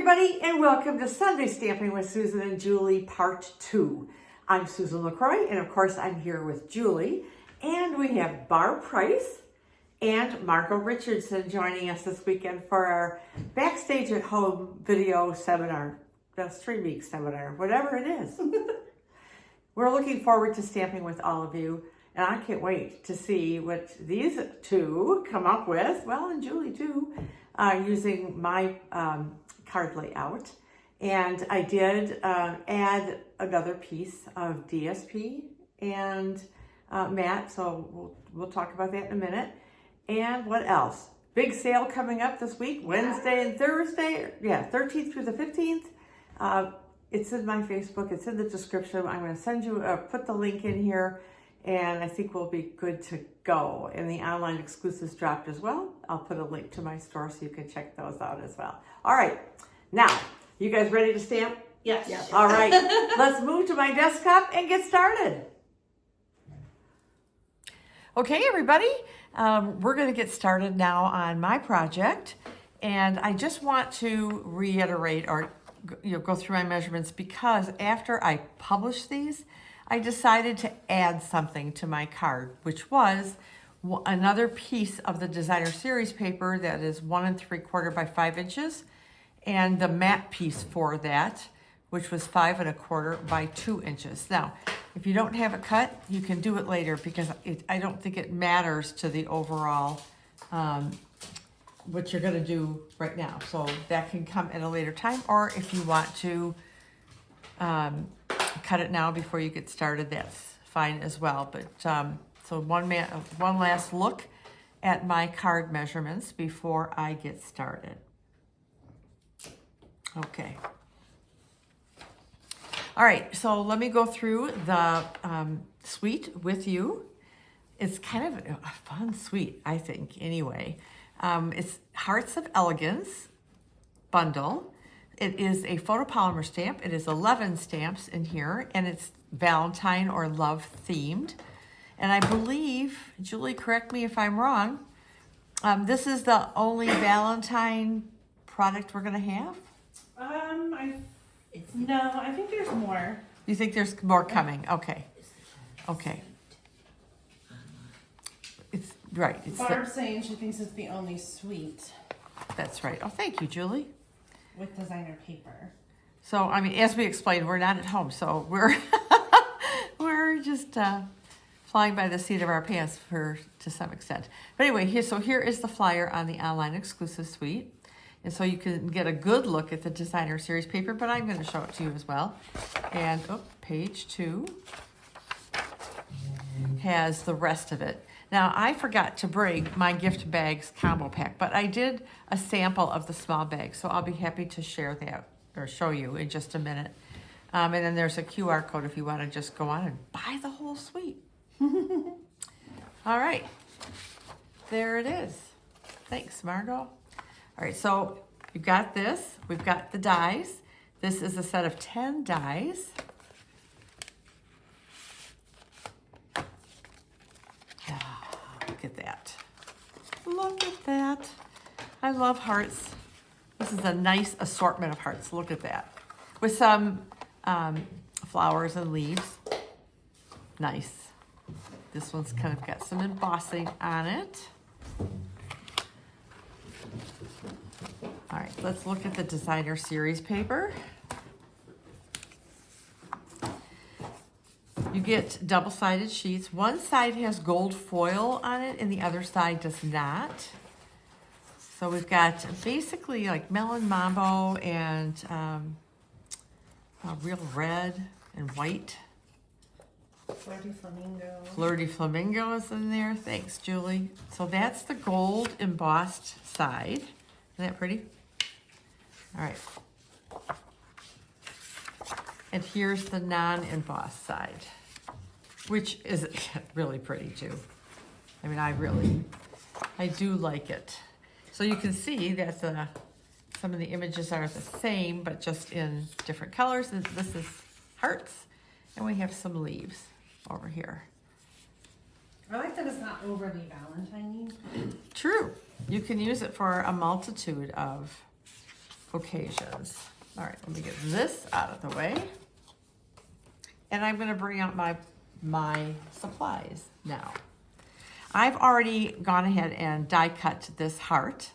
everybody, and welcome to Sunday Stamping with Susan and Julie, Part 2. I'm Susan LaCroix, and of course I'm here with Julie, and we have Barb Price and Margot Richardson joining us this weekend for our Backstage at Home video seminar, the 3-week seminar, whatever it is. We're looking forward to stamping with all of you, and I can't wait to see what these two come up with, well, and Julie too, using my card layout. And I did add another piece of DSP and matte, so we'll talk about that in a minute. And what else? Big sale coming up this week, Wednesday and Thursday, 13th through the 15th. It's in my Facebook, it's in the description. I'm going to send you, put the link in here, and I think we'll be good to go. And the online exclusives dropped as well. I'll put a link to my store so you can check those out as well. All right, now, you guys ready to stamp? Yes. Yep. All right, let's move to my desktop and get started. Okay, everybody, we're going to get started now on my project. And I just want to reiterate or go through my measurements because after I published these, I decided to add something to my card, which was another piece of the designer series paper that is 1 3/4 by 5 inches, and the matte piece for that, which was 5 1/4 by 2 inches. Now, if you don't have it cut, you can do it later because I don't think it matters to the overall what you're going to do right now. So that can come at a later time, or if you want to cut it now before you get started, that's fine as well. But so one last look at my card measurements before I get started. Okay. All right, so let me go through the suite with you. It's kind of a fun suite, I think, anyway. It's Hearts of Elegance bundle. It is a photopolymer stamp. It is 11 stamps in here, and it's Valentine or love themed. And I believe, Julie, correct me if I'm wrong, this is the only Valentine product we're going to have? No, I think there's more. You think there's more coming? Okay. Okay. It's right. It's Barb's saying she thinks it's the only suite that's right. Oh, thank you, Julie. with designer paper. So, I mean, as we explained, we're not at home, so we're we're just flying by the seat of our pants to some extent. But anyway, here is the flyer on the online exclusive suite. And so you can get a good look at the designer series paper, but I'm going to show it to you as well. And page 2 has the rest of it. Now, I forgot to bring my gift bags combo pack, but I did a sample of the small bag, so I'll be happy to share that or show you in just a minute. And then there's a QR code if you want to just go on and buy the whole suite. All right, there it is. Thanks, Margot. All right, so you've got this. We've got the dies. This is a set of 10 dies. Look at that. Look at that. I love hearts. This is a nice assortment of hearts. Look at that. With some flowers and leaves. Nice. This one's kind of got some embossing on it. All right, let's look at the designer series paper. You get double-sided sheets. One side has gold foil on it and the other side does not. So we've got basically like melon mambo and real red and white. Flirty flamingo. Flirty flamingo is in there. Thanks, Julie. So that's the gold embossed side. Isn't that pretty? All right. And here's the non-embossed side, which is really pretty too. I mean, I do like it. So you can see that some of the images are the same, but just in different colors. This is hearts, and we have some leaves over here. I like that it's not overly Valentine-y. True. You can use it for a multitude of occasions. All right, let me get this out of the way. And I'm gonna bring out my supplies now. I've already gone ahead and die cut this heart.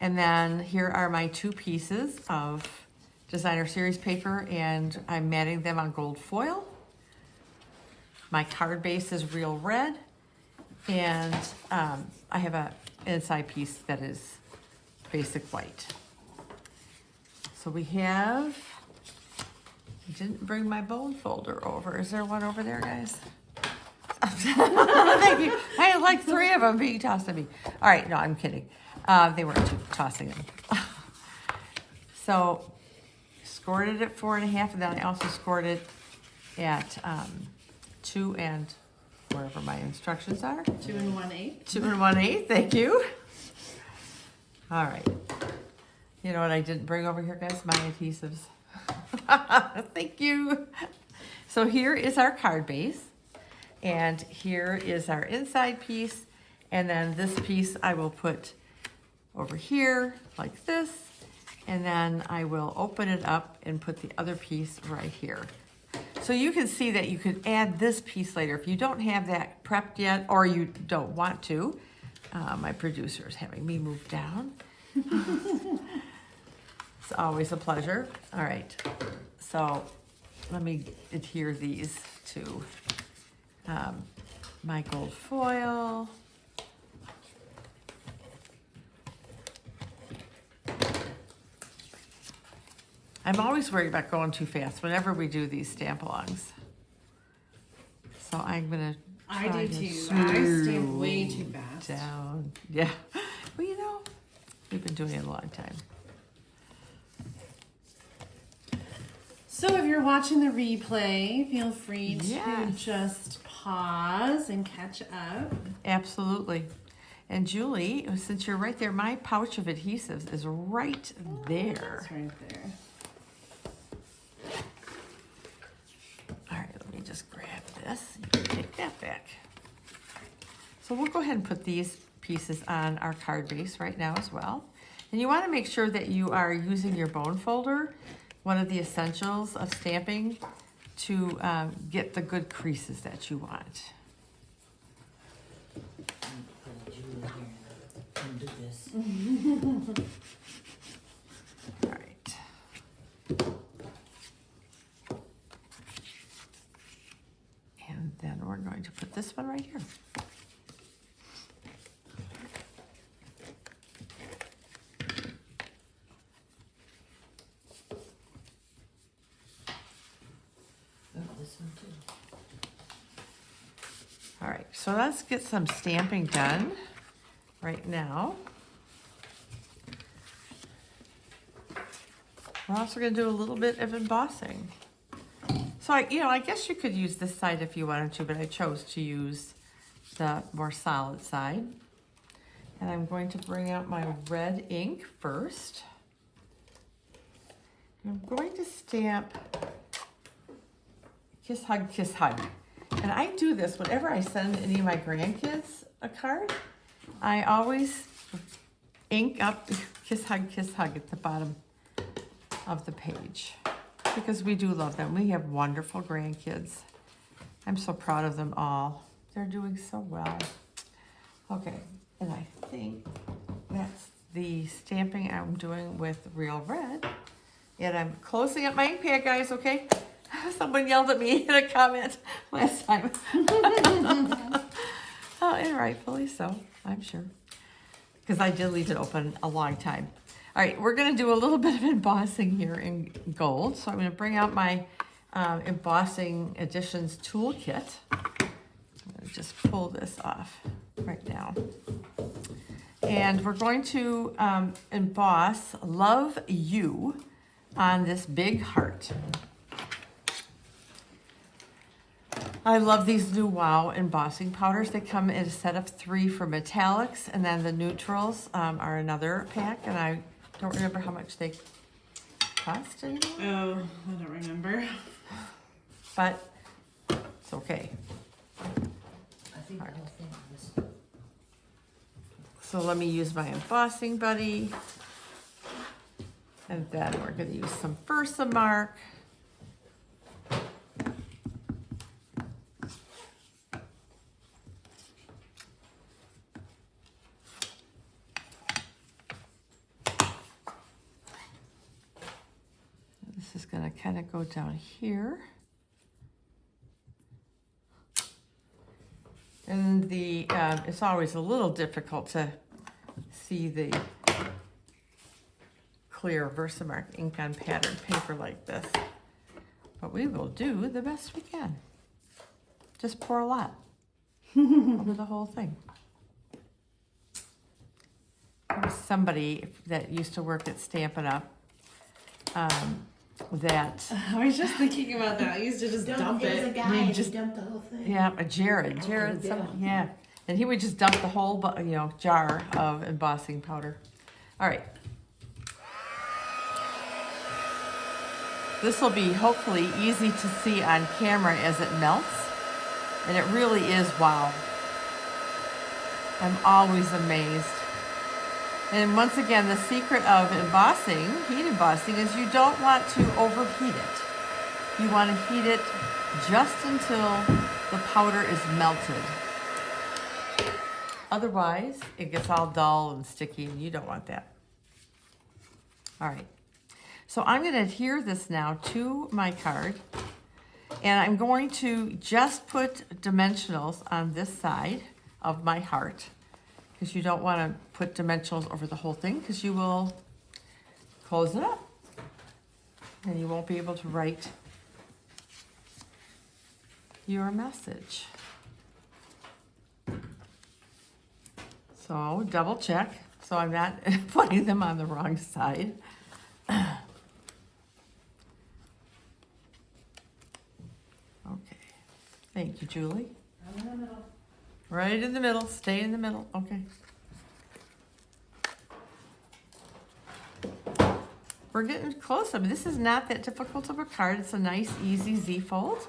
And then here are my 2 pieces of designer series paper, and I'm matting them on gold foil. My card base is real red, and I have an inside piece that is basic white. So we have, I didn't bring my bone folder over. Is there one over there, guys? Thank you. I had like 3 of them being tossed at me. All right, no, I'm kidding. They weren't tossing them. So, scored it at 4.5, and then I also scored it at 2 and wherever my instructions are. 2 1/8. 2 1/8, thank you. All right. You know what I didn't bring over here, guys? My adhesives. Thank you. So here is our card base, and here is our inside piece, and then this piece I will put over here like this, and then I will open it up and put the other piece right here. So you can see that you could add this piece later. If you don't have that prepped yet, or you don't want to, my producer is having me move down. It's always a pleasure. All right, so let me adhere these to my gold foil. I'm always worried about going too fast whenever we do these stamp-alongs. So I'm gonna I try do to too. I stamp slow way too fast. down. Yeah. Well, you know, we've been doing it a long time. So if you're watching the replay, feel free to Yes. just pause and catch up. Absolutely. And Julie, since you're right there, my pouch of adhesives is right there. It's right there. All right, let me just grab this and take that back. So we'll go ahead and put these pieces on our card base right now as well. And you want to make sure that you are using your bone folder, one of the essentials of stamping, to get the good creases that you want. Do this. All right. And then we're going to put this one right here. Oh, this one too. All right, so let's get some stamping done right now. We're also going to do a little bit of embossing. So I guess you could use this side if you wanted to, but I chose to use the more solid side. And I'm going to bring out my red ink first. I'm going to stamp Kiss Hug, Kiss Hug. And I do this whenever I send any of my grandkids a card. I always ink up Kiss Hug, Kiss Hug at the bottom of the page, because we do love them. We have wonderful grandkids. I'm so proud of them all. They're doing so well. Okay, and I think that's the stamping I'm doing with Real Red. And I'm closing up my ink pad, guys, okay? Someone yelled at me in a comment last time. Oh, and rightfully so, I'm sure. Because I did leave it open a long time. All right, we're gonna do a little bit of embossing here in gold. So I'm gonna bring out my embossing additions toolkit. I'm gonna just pull this off right now. And we're going to emboss Love You on this big heart. I love these new Wow embossing powders. They come in a set of 3 for metallics, and then the neutrals are another pack, and I don't remember how much they cost anymore. Oh, I don't remember. But it's okay. I think the whole thing was. So let me use my embossing buddy. And then we're going to use some Versamark. This is going to kind of go down here. And the it's always a little difficult to see the clear Versamark ink on patterned paper like this. But we will do the best we can. Just pour a lot over the whole thing. There was somebody that used to work at Stampin' Up that... I was just thinking about that. I used to just dump There was a it. guy and he dumped the whole thing. Yeah, Jared, yeah. And he would just dump the whole, jar of embossing powder. All right. This will be hopefully easy to see on camera as it melts. And it really is wow. I'm always amazed. And once again, the secret of embossing, heat embossing, is you don't want to overheat it. You want to heat it just until the powder is melted. Otherwise, it gets all dull and sticky, and you don't want that. All right. So I'm going to adhere this now to my card, and I'm going to just put dimensionals on this side of my heart, because you don't want to put dimensionals over the whole thing, because you will close it up, and you won't be able to write your message. So double check, so I'm not putting them on the wrong side. Okay, thank you, Julie. Right in the middle. Right in the middle, stay in the middle, okay. We're getting close. I mean, this is not that difficult of a card. It's a nice, easy Z-fold.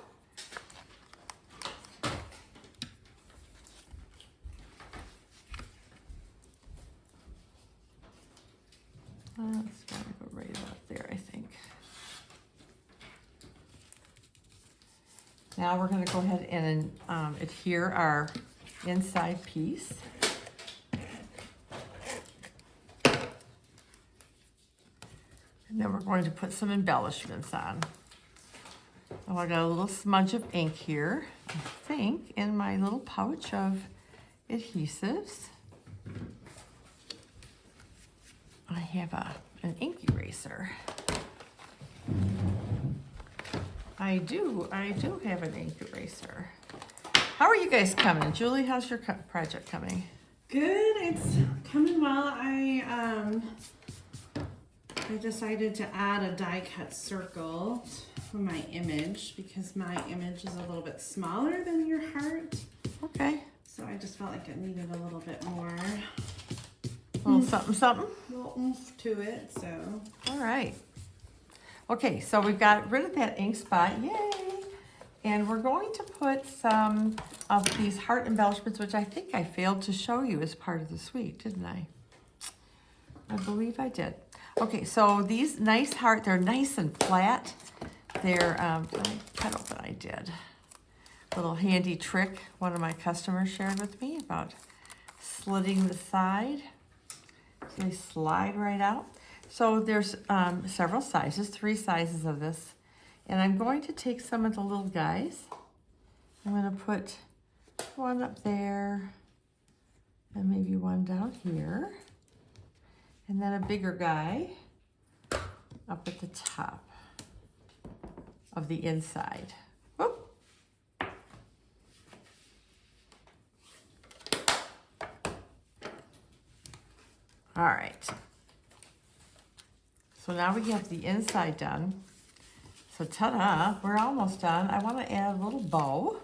That's gotta go right about there, I think. Now we're gonna go ahead and adhere our inside piece. And then we're going to put some embellishments on. Oh, I got a little smudge of ink here, I think, in my little pouch of adhesives. I have an ink eraser. I do have an ink eraser. How are you guys coming? Julie, how's your project coming? Good, it's coming well. I decided to add a die cut circle to my image because my image is a little bit smaller than your heart. Okay. So I just felt like it needed a little bit more, A little something, something. little oomph to it, so. All right. Okay, so we've got rid of that ink spot, yay! And we're going to put some of these heart embellishments, which I think I failed to show you as part of the suite, didn't I? I believe I did. Okay, so these nice heart, they're nice and flat. They're, I don't know what I did. Little handy trick one of my customers shared with me about slitting the side. So they slide right out. So there's several sizes, 3 sizes of this. And I'm going to take some of the little guys. I'm going to put one up there and maybe one down here. And then a bigger guy up at the top of the inside. Whoop. All right. So now we have the inside done. So ta-da, we're almost done. I want to add a little bow.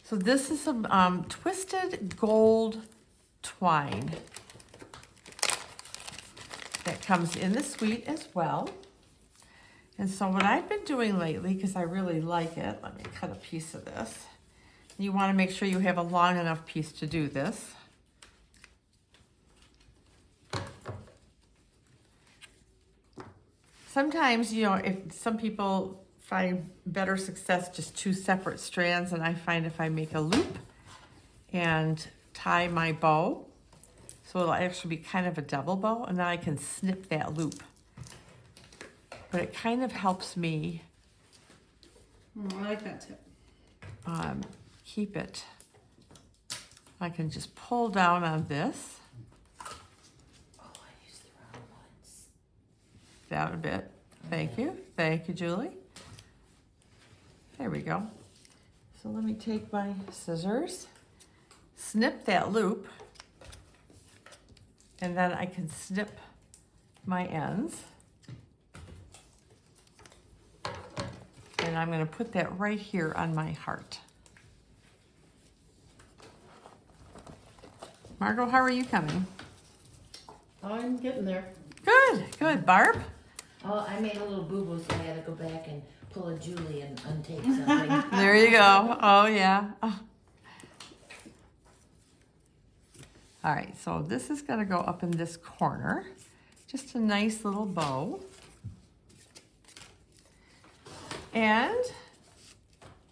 So this is some twisted gold twine that comes in the suite as well. And so what I've been doing lately, because I really like it, let me cut a piece of this. You want to make sure you have a long enough piece to do this. sometimes, you know, if some people find better success just two separate strands, and I find if I make a loop and tie my bow, so it'll actually be kind of a double bow, and then I can snip that loop. But it kind of helps me I like that tip. keep it. I can just pull down on this, Oh, I used the wrong ones. down a bit. Thank you, Julie. There we go. So let me take my scissors, snip that loop, and then I can snip my ends. And I'm going to put that right here on my heart. Margot, how are you coming? I'm getting there. Good. Barb? Oh, I made a little boo-boo, so I had to go back and pull a Julie and untake something. There you go. Oh, yeah. Oh. All right, so this is going to go up in this corner. Just a nice little bow. And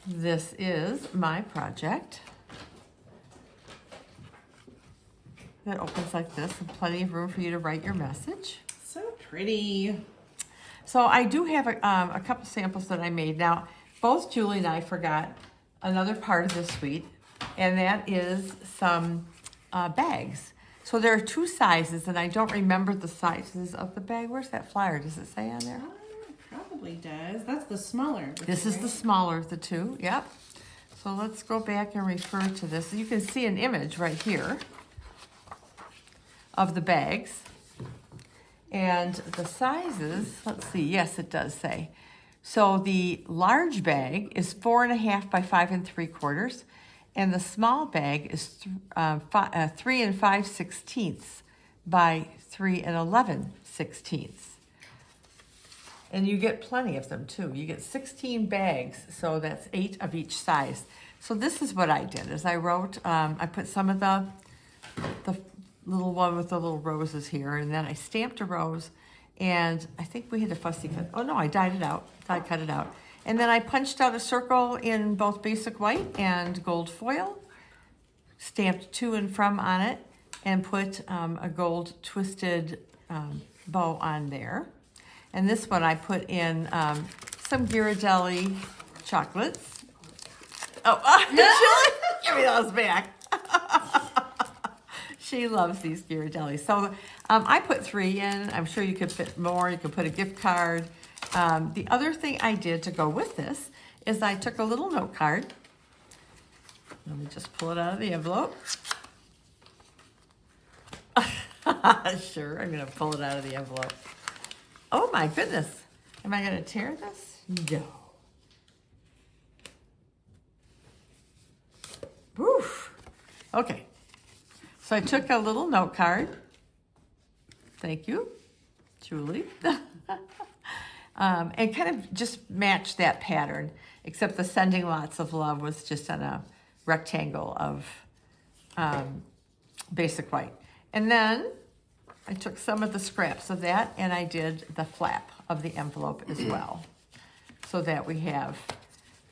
this is my project. That opens like this, and plenty of room for you to write your message. So pretty. So I do have a couple samples that I made. Now, both Julie and I forgot another part of this suite, and that is some bags. So there are two sizes, and I don't remember the sizes of the bag. Where's that flyer? Does it say on there? Probably does. That's the smaller. This is the smaller of the two, yep. So let's go back and refer to this. You can see an image right here of the bags. And the sizes, let's see, yes, it does say. So the large bag is 4.5 by 5 3/4, and the small bag is 3 5/16 by 3 11/16. And you get plenty of them too. You get 16 bags, so that's 8 of each size. So this is what I did, is I wrote, I put some of the little one with the little roses here, and then I stamped a rose, and I think we had a fussy cut. Oh no, I dyed it out, I cut it out. And then I punched out a circle in both basic white and gold foil, stamped to and from on it, and put a gold twisted bow on there. And this one I put in some Ghirardelli chocolates. Oh, Julie, give me those back. She loves these Ghirardelli. So I put 3 in. I'm sure you could fit more. You could put a gift card. The other thing I did to go with this is I took a little note card. Let me just pull it out of the envelope. Sure, I'm going to pull it out of the envelope. Oh my goodness. Am I going to tear this? No. Woof. Okay. So I took a little note card. Thank you, Julie. And kind of just matched that pattern, except the sending lots of love was just on a rectangle of basic white. And then I took some of the scraps of that and I did the flap of the envelope as well, so that we have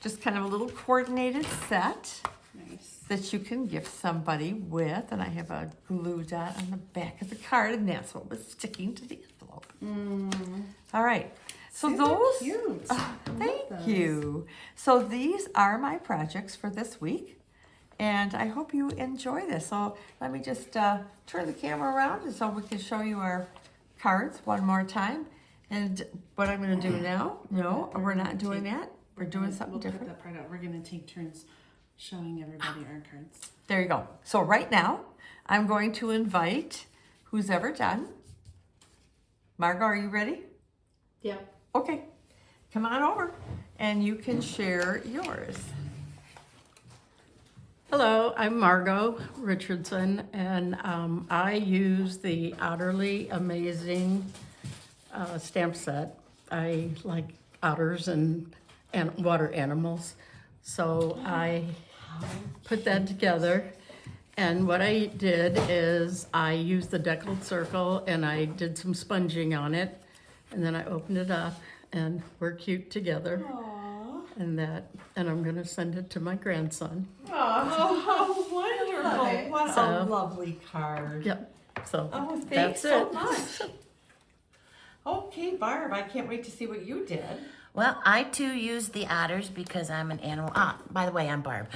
just kind of a little coordinated set. Nice. That you can gift somebody with. And I have a glue dot on the back of the card, and that's what was sticking to the envelope. All right. So Super those, cute. thank you. So these are my projects for this week, and I hope you enjoy this. So let me just turn the camera around so we can show you our cards one more time. And what I'm going to do now, no, we're not doing that. We're doing something We'll different. cut that part out. We're going to take turns showing everybody our cards. There you go. So right now, I'm going to invite who's ever done. Margot, are you ready? Yeah. Okay, come on over and you can share yours. Hello, I'm Margot Richardson, and I use the Otterly Amazing stamp set. I like otters and water animals, so I put that together. And what I did is I used the deckled circle and I did some sponging on it. And then I opened it up and we're cute together. And I'm gonna send it to my grandson. Oh, how wonderful. What a So- lovely card. Yep, so Oh, thanks that's so it. much. Okay, Barb, I can't wait to see what you did. Well, I too use the otters because I'm an animal. By the way, I'm Barb.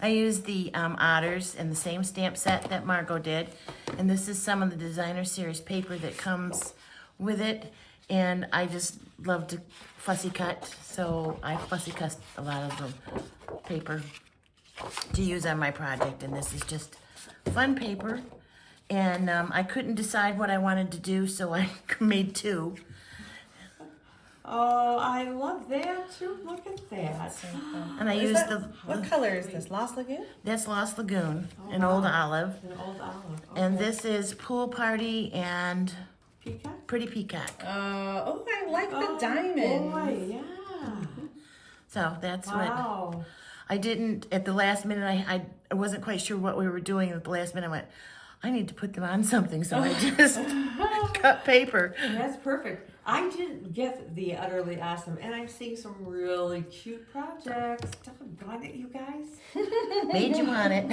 I use the otters in the same stamp set that Margot did. And this is some of the designer series paper that comes with it. And I just love to fussy cut. So I fussy cut a lot of the paper to use on my project. And this is just fun paper. And I couldn't decide what I wanted to do, so I made two. Oh, I love that too. Look at that. And I used the, What color is this? Lost Lagoon? that's Lost Lagoon, an old olive. An old olive. And Okay. this is Pool Party and Peacock? Pretty Peacock. Oh, I like the Oh, diamond. boy, yeah. So that's what, Wow. I didn't, at the last minute, I wasn't quite sure what we were doing. At the last minute, I went, I need to put them on something. So I just cut paper. That's perfect. I didn't get the utterly awesome, and I'm seeing some really cute projects. Doggone it, you guys. Made you want it.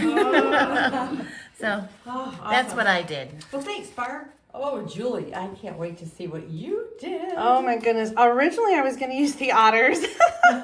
So Oh, that's awesome. what I did. Well, thanks, Barb. Oh, Julie, I can't wait to see what you did. Oh my goodness. Originally I was going to use the otters, but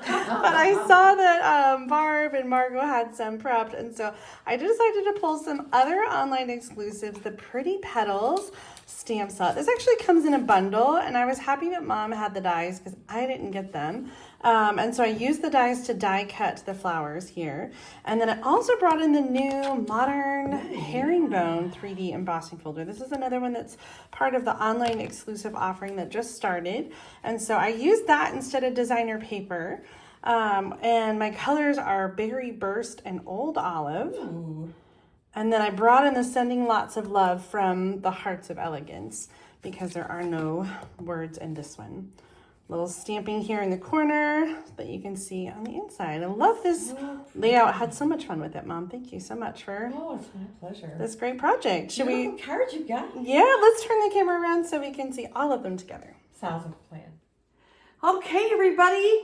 I saw that Barb and Margot had some prepped. And so I decided to pull some other online exclusives, the Pretty Petals stamp set. This actually comes in a bundle, and I was happy that Mom had the dies because I didn't get them. And so I used the dies to die cut the flowers here. And then I also brought in the new modern herringbone 3D embossing folder. This is another one that's part of the online exclusive offering that just started. And so I used that instead of designer paper. And my colors are Berry Burst and Old Olive. Ooh. And then I brought in the Sending Lots of Love from the Hearts of Elegance because there are no words in this one. Little stamping here in the corner that you can see on the inside. I love this layout. Had so much fun with it, Mom. Thank you so much for Oh, it's my pleasure. this great project. Should we? What card you got? Yeah, let's turn the camera around so we can see all of them together. Sounds like a plan. Okay, everybody.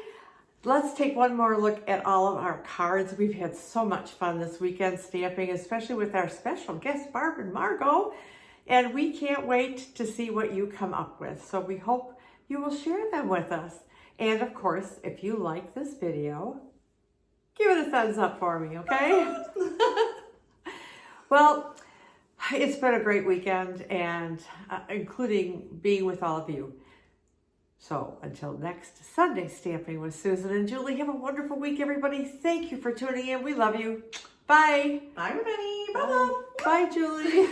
Let's take one more look at all of our cards. We've had so much fun this weekend stamping, especially with our special guests, Barb and Margot. And we can't wait to see what you come up with. So we hope you will share them with us. And of course, if you like this video, give it a thumbs up for me, okay? Well, it's been a great weekend, and including being with all of you. So until next Sunday Stamping with Susan and Julie, have a wonderful week, everybody. Thank you for tuning in. We love you. Bye. Bye, everybody. Bye, Bye, Julie.